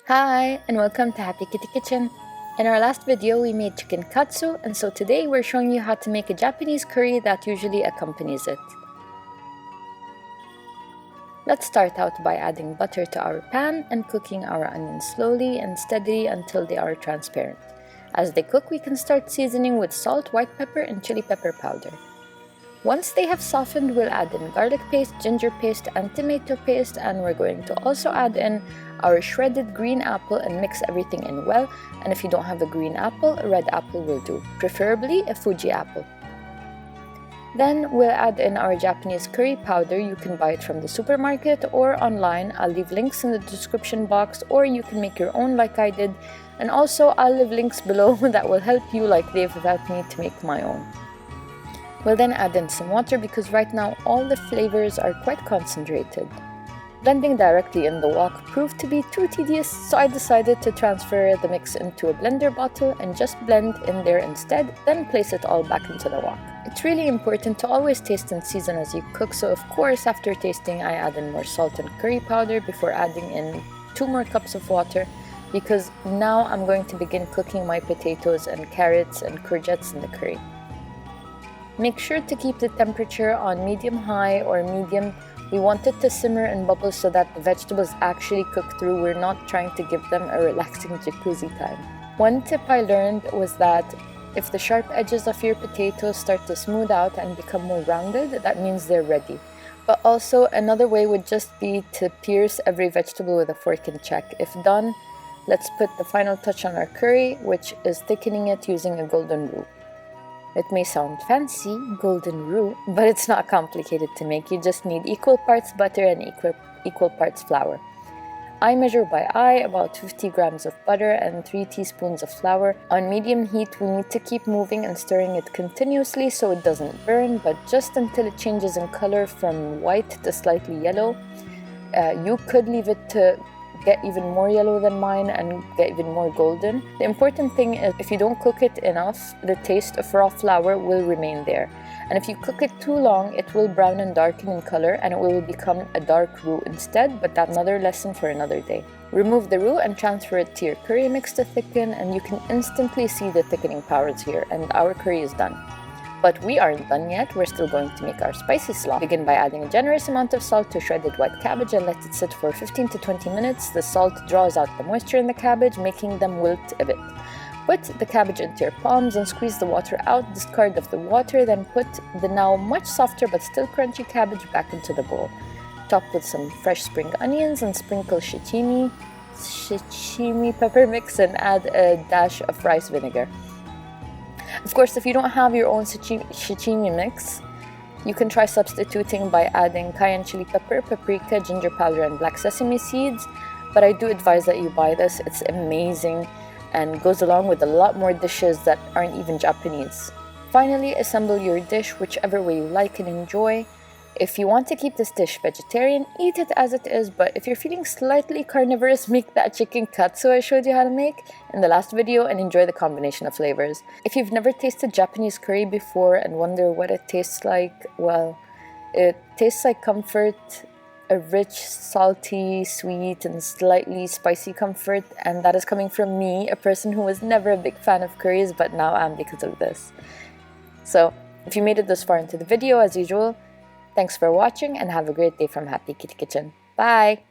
Hi, and welcome to Happy Kitty Kitchen. In our last video, we made chicken katsu, and so today we're showing you how to make a Japanese curry that usually accompanies it. Let's start out by adding butter to our pan and cooking our onions slowly and steadily until they are transparent. As they cook, we can start seasoning with salt, white pepper, and chili pepper powder. Once they have softened, we'll add in garlic paste, ginger paste, and tomato paste, and we're going to also add in our shredded green apple and mix everything in well. And if you don't have a green apple, a red apple will do, preferably a Fuji apple. Then we'll add in our Japanese curry powder. You can buy it from the supermarket or online. I'll leave links in the description box, or you can make your own like I did. And also I'll leave links below that will help you like they've helped me to make my own. We'll then add in some water because right now all the flavors are quite concentrated. Blending directly in the wok proved to be too tedious, so I decided to transfer the mix into a blender bottle and just blend in there instead, then place it all back into the wok. It's really important to always taste and season as you cook, so of course after tasting I add in more salt and curry powder before adding in 2 more cups of water, because now I'm going to begin cooking my potatoes and carrots and courgettes in the curry. Make sure to keep the temperature on medium-high or medium. We want it to simmer and bubble so that the vegetables actually cook through. We're not trying to give them a relaxing jacuzzi time. One tip I learned was that if the sharp edges of your potatoes start to smooth out and become more rounded, that means they're ready. But also another way would just be to pierce every vegetable with a fork and check. If done, let's put the final touch on our curry, which is thickening it using a golden roux. It may sound fancy, golden roux, but it's not complicated to make. You just need equal parts butter and equal parts flour. I measure by eye about 50 grams of butter and 3 teaspoons of flour. On medium heat, we need to keep moving and stirring it continuously so it doesn't burn, but just until it changes in color from white to slightly yellow. You could leave it to get even more yellow than mine and get even more golden. The important thing is if you don't cook it enough, the taste of raw flour will remain there. And if you cook it too long, it will brown and darken in color and it will become a dark roux instead, but that's another lesson for another day. Remove the roux and transfer it to your curry mix to thicken, and you can instantly see the thickening powers here, and our curry is done. But we aren't done yet. We're still going to make our spicy slaw. Begin by adding a generous amount of salt to shredded white cabbage and let it sit for 15 to 20 minutes. The salt draws out the moisture in the cabbage, making them wilt a bit. Put the cabbage into your palms and squeeze the water out. Discard of the water, then put the now much softer but still crunchy cabbage back into the bowl. Top with some fresh spring onions and sprinkle shichimi pepper mix and add a dash of rice vinegar. Of course, if you don't have your own shichimi mix, you can try substituting by adding cayenne chili pepper, paprika, ginger powder, and black sesame seeds. But I do advise that you buy this. It's amazing and goes along with a lot more dishes that aren't even Japanese. Finally, assemble your dish whichever way you like and enjoy. If you want to keep this dish vegetarian, eat it as it is, but if you're feeling slightly carnivorous, make that chicken katsu I showed you how to make in the last video and enjoy the combination of flavors. If you've never tasted Japanese curry before and wonder what it tastes like, well, it tastes like comfort, a rich, salty, sweet, and slightly spicy comfort, and that is coming from me, a person who was never a big fan of curries, but now am because of this. So, if you made it this far into the video, as usual, thanks for watching and have a great day from Happy Kitty Kitchen. Bye!